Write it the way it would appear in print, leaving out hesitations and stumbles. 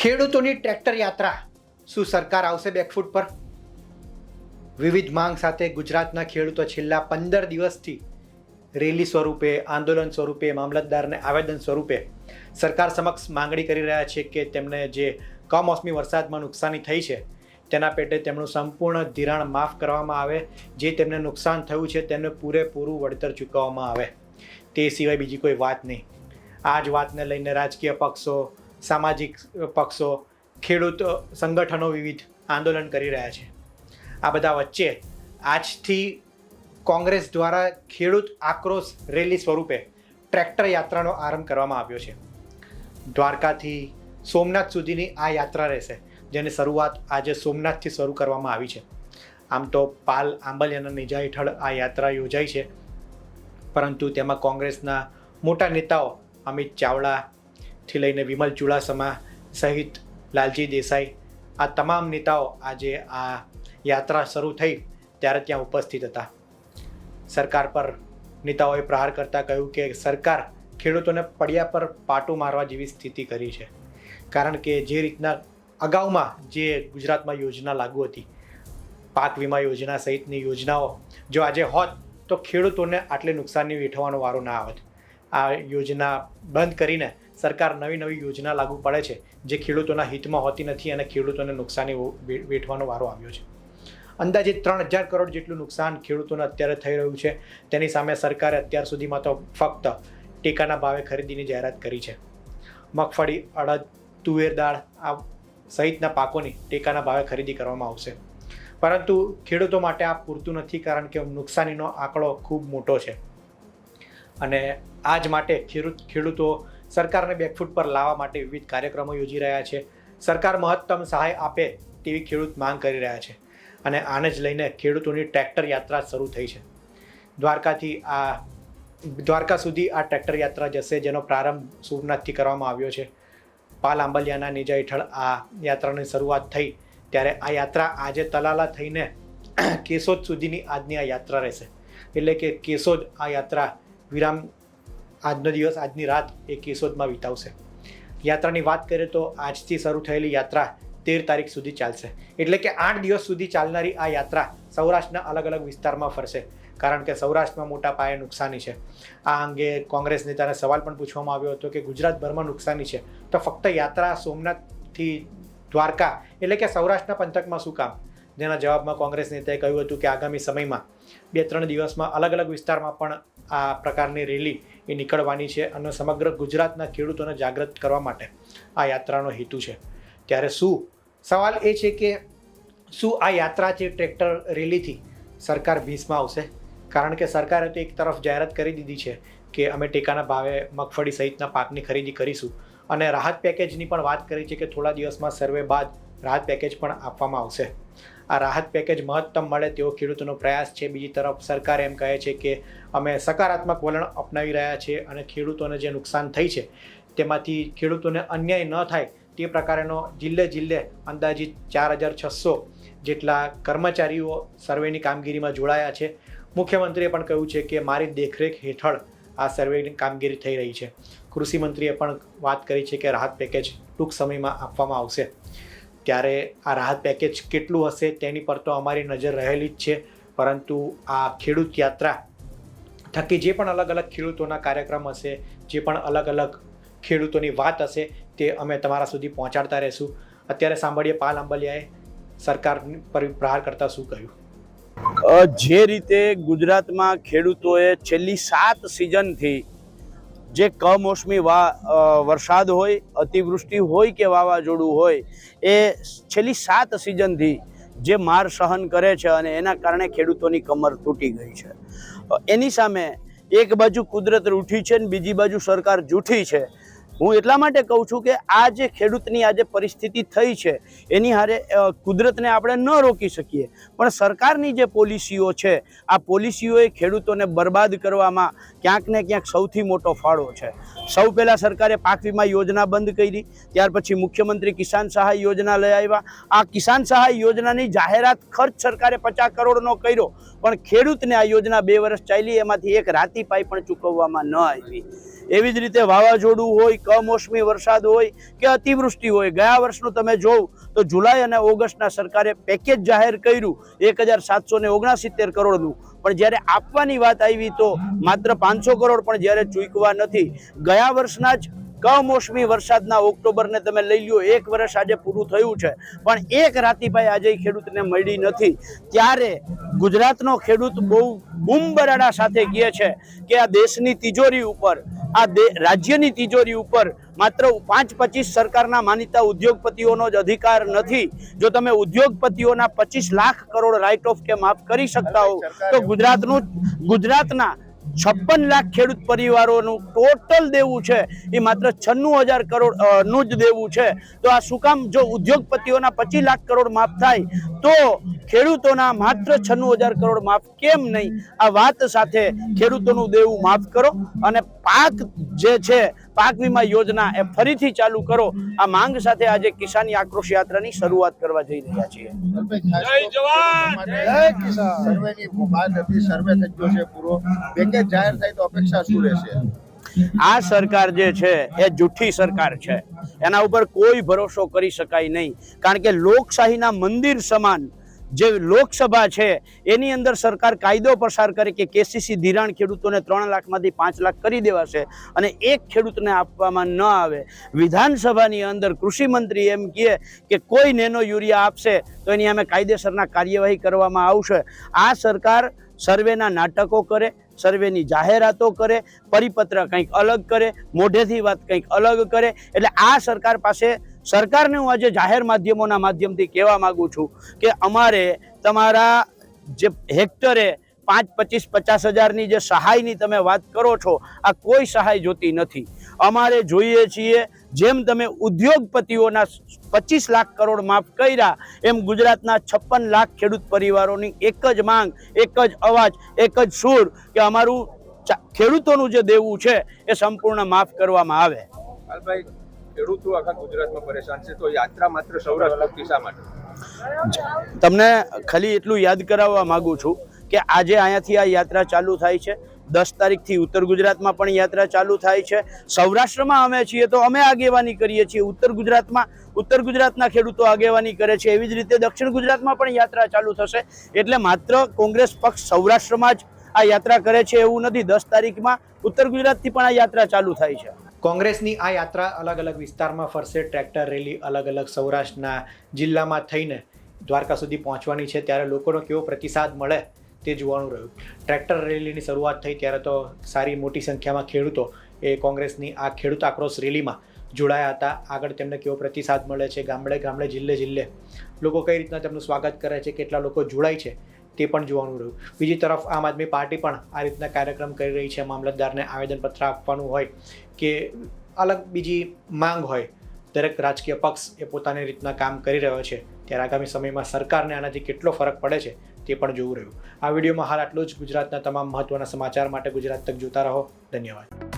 ખેડૂતોની ટ્રેક્ટર યાત્રા, શું સરકાર આવશે બેકફૂટ પર? વિવિધ માંગ સાથે ગુજરાતના ખેડૂતો છેલ્લા 15 દિવસથી રેલી સ્વરૂપે, આંદોલન સ્વરૂપે, મામલતદારને આવેદન સ્વરૂપે સરકાર સમક્ષ માંગણી કરી રહ્યા છે કે તેમને જે કમોસમી વરસાદમાં નુકસાની થઈ છે તેના પેટે તેમનું સંપૂર્ણ ધિરાણ માફ કરવામાં આવે, જે તેમને નુકસાન થયું છે તેમને પૂરેપૂરું વળતર ચૂકવવામાં આવે. તે સિવાય બીજી કોઈ વાત નહીં. આ જ વાતને લઈને રાજકીય પક્ષો, સામાજિક પક્ષો, ખેડૂત સંગઠનો વિવિધ આંદોલન કરી રહ્યા છે. આ બધા વચ્ચે આજથી કોંગ્રેસ દ્વારા ખેડૂત આક્રોશ રેલી સ્વરૂપે ટ્રેક્ટર યાત્રાનો આરંભ કરવામાં આવ્યો છે. દ્વારકાથી સોમનાથ સુધીની આ યાત્રા રહેશે, જેની શરૂઆત આજે સોમનાથથી શરૂ કરવામાં આવી છે. આમ તો પાલ આંબલિયાના નેજા હેઠળ આ યાત્રા યોજાઈ છે, પરંતુ તેમાં કોંગ્રેસના મોટા નેતાઓ અમિત ચાવડાથી લઈને વિમલ ચુડાસમા સહિત લાલજી દેસાઈ, આ તમામ નેતાઓ આજે આ યાત્રા શરૂ થઈ ત્યારે ત્યાં ઉપસ્થિત હતા. સરકાર પર નેતાઓએ પ્રહાર કરતાં કહ્યું કે સરકાર ખેડૂતોને પડ્યા પર પાટું મારવા જેવી સ્થિતિ કરી છે. કારણ કે જે રીતના અગાઉમાં જે ગુજરાતમાં યોજના લાગુ હતી, પાક વીમા યોજના સહિતની યોજનાઓ જો આજે હોત તો ખેડૂતોને આટલી નુકસાની વેઠવાનો વારો ના આવત. આ યોજના બંધ કરીને સરકાર નવી યોજના લાગુ પડે છે જે ખેડૂતોના હિતમાં હોતી નથી અને ખેડૂતોને નુકસાની વેઠવાનો વારો આવ્યો છે. અંદાજે 3000 કરોડ જેટલું નુકસાન ખેડૂતોને અત્યારે થઈ રહ્યું છે. તેની સામે સરકારે અત્યાર સુધીમાં તો ફક્ત ટેકાના ભાવે ખરીદીની જાહેરાત કરી છે. મગફળી, અડદ, તુવેર દાળ આ સહિતના પાકોની ટેકાના ભાવે ખરીદી કરવામાં આવશે. પરંતુ ખેડૂતો માટે આ પૂરતું નથી, કારણ કે નુકસાનીનો આંકડો ખૂબ મોટો છે અને આ જ માટે ખેડૂતો સરકારને બેકફૂટ પર લાવવા માટે વિવિધ કાર્યક્રમો યોજી રહ્યા છે. સરકાર મહત્તમ સહાય આપે તેવી ખેડૂત માંગ કરી રહ્યા છે અને આને જ લઈને ખેડૂતોની ટ્રેક્ટર યાત્રા શરૂ થઈ છે. દ્વારકા સુધી આ ટ્રેક્ટર યાત્રા જશે, જેનો પ્રારંભ સોમનાથથી કરવામાં આવ્યો છે. પાલ આંબલિયાના નેજા હેઠળ આ યાત્રાની શરૂઆત થઈ ત્યારે આ યાત્રા આજે તલાલા થઈને કેશોદ સુધીની આજની આ યાત્રા રહેશે. એટલે કે કેશોદ આ યાત્રા વિરામ, આજનો દિવસ, આજની રાત એ કેશોદમાં વિતાવશે. યાત્રાની વાત કરીએ તો આજથી શરૂ થયેલી યાત્રા 13 તારીખ સુધી ચાલશે. એટલે કે 8 દિવસ સુધી ચાલનારી આ યાત્રા સૌરાષ્ટ્રના અલગ અલગ વિસ્તારમાં ફરશે, કારણ કે સૌરાષ્ટ્રમાં મોટા પાયે નુકસાની છે. આ અંગે કોંગ્રેસ નેતાને સવાલ પણ પૂછવામાં આવ્યો હતો કે ગુજરાતભરમાં નુકસાની છે તો ફક્ત યાત્રા સોમનાથથી દ્વારકા એટલે કે સૌરાષ્ટ્રના પંથકમાં શું કામ? જેના જવાબમાં કોંગ્રેસ નેતાએ કહ્યું હતું કે આગામી સમયમાં 2-3 દિવસમાં અલગ અલગ વિસ્તારમાં પણ આ પ્રકારની રેલી એ નીકળવાની છે અને સમગ્ર ગુજરાતના ખેડૂતોને જાગૃત કરવા માટે આ યાત્રાનો હેતુ છે. ત્યારે સવાલ એ છે કે શું આ યાત્રા છે ટ્રેક્ટર રેલીથી સરકાર ભીસમાં આવશે? કારણ કે સરકારે તો એક તરફ જાહેરાત કરી દીધી છે કે અમે ટેકાના ભાવે મગફળી સહિતના પાકની ખરીદી કરીશું અને રાહત પેકેજની પણ વાત કરી છે કે થોડા દિવસમાં સર્વે બાદ રાહત પેકેજ પણ આપવામાં આવશે. આ રાહત પેકેજ મહત્તમ મળે તેવો ખેડૂતોનો પ્રયાસ છે. બીજી તરફ સરકાર એમ કહે છે કે અમે સકારાત્મક વલણ અપનાવી રહ્યા છીએ અને ખેડૂતોને જે નુકસાન થઈ છે તેમાંથી ખેડૂતોને અન્યાય ન થાય તે પ્રકારનો જિલ્લે અંદાજિત 4600 જેટલા કર્મચારીઓ સર્વેની કામગીરીમાં જોડાયા છે. મુખ્યમંત્રીએ પણ કહ્યું છે કે મારી દેખરેખ હેઠળ આ સર્વેની કામગીરી થઈ રહી છે. કૃષિમંત્રીએ પણ વાત કરી છે કે રાહત પેકેજ ટૂંક સમયમાં આપવામાં આવશે. ત્યારે આ રાહત પેકેજ કેટલું હશે તેની પર તો અમારી નજર રહેલી જ છે, પરંતુ આ ખેડૂત યાત્રા થકી જે પણ અલગ અલગ ખેડૂતોના કાર્યક્રમ હશે, જે પણ અલગ અલગ ખેડૂતોની વાત હશે તે અમે તમારા સુધી પહોંચાડતા રહીશું. અત્યારે સાંભળીએ પાલ આંબલિયાએ સરકાર પર પ્રહાર કરતા શું કહ્યું. જે રીતે ગુજરાતમાં ખેડૂતોએ છેલ્લી 7 સિઝનથી જે કમોસમી વરસાદ હોય, અતિવૃષ્ટિ હોય કે વાવાઝોડું હોય, એ છેલ્લી 7 સિઝનથી જે માર સહન કરે છે અને એના કારણે ખેડૂતોની કમર તૂટી ગઈ છે. એની સામે એક બાજુ કુદરત રૂઠી છે ને બીજી બાજુ સરકાર જૂઠી છે. હું એટલા માટે કહું છું કે આ જે ખેડૂતની આજે પરિસ્થિતિ થઈ છે એની હારે કુદરતને આપણે ન રોકી શકીએ, પણ સરકારની જે પોલિસીઓ છે આ પોલિસીઓએ ખેડૂતોને બરબાદ કરવામાં ક્યાંક ને ક્યાંક સૌથી મોટો ફાળો છે. સૌ પહેલાં સરકારે પાક વીમા યોજના બંધ કરી, ત્યાર પછી મુખ્યમંત્રી કિસાન સહાય યોજના લઈ આવ્યા. આ કિસાન સહાય યોજનાની જાહેરાત ખર્ચ સરકારે 50 કરોડનો કર્યો, પણ ખેડૂતને આ યોજના 2 વર્ષ ચાલી, એમાંથી એક રાતી પાઈ પણ ચૂકવવામાં ન આવી. એવી જ રીતે વાવાઝોડું હોય, કમોસમી વરસાદ હોય કે અતિવૃષ્ટિ હોય. ગયા વર્ષનું તમે જોવ તો જુલાઈ અને ઓગસ્ટના સરકારે પેકેજ જાહેર કર્યું 1769 કરોડનું, પણ જ્યારે આપવાની વાત આવી તો માત્ર 500 કરોડ પણ જ્યારે ચૂકવા નથી. ગયા વર્ષના જ કમોસમી વરસાદના ઓક્ટોબરને તમે લઈ લ્યો, 1 વર્ષ આજે પૂરું થયું છે, પણ એક રાતીભાઈ આજે ખેડૂતને મળી નથી. ત્યારે ગુજરાતનો ખેડૂત બહુ બૂમબરાડા સાથે કહે છે કે આ દેશની તિજોરી ઉપર, આ રાજ્યની તિજોરી ઉપર માત્ર 5-25 સરકારના માનીતા ઉદ્યોગપતિઓનો જ અધિકાર નથી. જો તમે ઉદ્યોગપતિઓના 25 લાખ કરોડ રાઇટ ઓફ કે માફ કરી શકતા હો તો ગુજરાતના 56 લાખ ખેડૂત પરિવારોનું ટોટલ દેવું છે એ માત્ર 96,000 કરોડ નું જ દેવું છે. તો આ શું કામ? જો ઉદ્યોગપતિઓના 25 લાખ કરોડ માફ થાય તો ખેડૂતોના માત્ર 96,000 કરોડ માફ કેમ નહીં? આ વાત સાથે ખેડૂતોનું દેવું માફ કરો અને પાક જે છે, પાક વીમા યોજના એ ફરીથી ચાલુ કરો. આ માંગ સાથે આજે કિસાન આક્રોશ યાત્રાની શરૂઆત કરવા જઈ રહ્યા છીએ. જય જવાન જય કિસાન. સર્વેની વાત હતી, સર્વે થઈ ગયો છે પૂરો. પેકેજ જાહેર થાય તો અપેક્ષા શું રહેશે? આ સરકાર જે છે એ જૂઠી સરકાર છે, એના ઉપર કોઈ ભરોસો કરી શકાય નહીં. કારણ કે લોકશાહીના મંદિર સમાન જે લોકસભા છે એની અંદર સરકાર કાયદો પસાર કરે કે કેસીસી ધિરાણ ખેડૂતોને 3 લાખમાંથી 5 લાખ કરી દેવાશે અને એક ખેડૂતને આપવામાં ન આવે. વિધાનસભાની અંદર કૃષિ મંત્રી એમ કહે કે કોઈ નેનો યુરિયા આપશે તો એની સામે કાયદેસરના કાર્યવાહી કરવામાં આવશે. આ સરકાર સર્વેના નાટકો કરે, સર્વેની જાહેરાતો કરે, પરિપત્ર કંઈક અલગ કરે, મોઢેથી વાત કંઈક અલગ કરે. એટલે આ સરકાર પાસે, સરકારને હું આજે જાહેર માધ્યમોના માધ્યમથી કહેવા માંગુ છું કે અમારે તમારા જે હેક્ટરે 5, 25, 50 હજારની જે સહાયની તમે વાત કરો છો, આ કોઈ સહાય જોતી નથી. અમારે જોઈએ છીએ જેમ તમે ઉદ્યોગપતિઓના 25 લાખ કરોડ માફ કર્યા એમ ગુજરાતના 56 લાખ ખેડૂત પરિવારોની એક જ માંગ, એક જ અવાજ, એક જ સુર કે અમારું ખેડૂતોનું જે દેવું છે એ સંપૂર્ણ માફ કરવામાં આવે. હાલભાઈ, ખેડૂતો આખા ગુજરાતમાં પરેશાન છે, તો યાત્રા માત્ર સૌરાષ્ટ્ર શા માટે? તમને ખાલી એટલું યાદ કરાવવા માંગુ છું કે આજે અહીંયાથી આ યાત્રા ચાલુ થાય છે. 10 તારીખથી ઉત્તર ગુજરાતમાં પણ યાત્રા ચાલુ થાય છે. સૌરાષ્ટ્રમાં અમે છીએ તો અમે આગેવાની કરીએ છીએ, ઉત્તર ગુજરાતના ખેડૂતો આગેવાની કરે છે. એવી જ રીતે દક્ષિણ ગુજરાતમાં પણ યાત્રા ચાલુ થશે. એટલે માત્ર કોંગ્રેસ પક્ષ સૌરાષ્ટ્રમાં જ આ યાત્રા કરે છે એવું નથી. 10 તારીખમાં ઉત્તર ગુજરાતથી પણ આ યાત્રા ચાલુ થાય છે. કોંગ્રેસની આ યાત્રા અલગ અલગ વિસ્તારમાં ફરશે. ટ્રેક્ટર રેલી અલગ અલગ સૌરાષ્ટ્રના જિલ્લામાં થઈને દ્વારકા સુધી પહોંચવાની છે. ત્યારે લોકોનો કેવો પ્રતિસાદ મળે તે જોવાનું રહ્યું. ટ્રેક્ટર રેલીની શરૂઆત થઈ ત્યારે તો સારી મોટી સંખ્યામાં ખેડૂતો એ કોંગ્રેસની આ ખેડૂત આક્રોશ રેલીમાં જોડાયા હતા. આગળ તેમને કેવો પ્રતિસાદ મળે છે, ગામડે ગામડે, જિલ્લે લોકો કઈ રીતના તેમનું સ્વાગત કરે છે, કેટલા લોકો જોડાય છે તે પણ જોવાનું રહ્યું. બીજી તરફ આમ આદમી પાર્ટી પણ આ રીતના કાર્યક્રમ કરી રહી છે. મામલતદારને આવેદનપત્ર આપવાનું હોય કે અલગ બીજી માંગ હોય, દરેક રાજકીય પક્ષ એ પોતાની રીતના કામ કરી રહ્યો છે. ત્યારે આગામી સમયમાં સરકારને આનાથી કેટલો ફરક પડે છે તે પણ જોવું રહ્યું. આ વિડીયોમાં હાલ આટલું જ. ગુજરાતના તમામ મહત્વના સમાચાર માટે ગુજરાત તક જોતા રહો. ધન્યવાદ.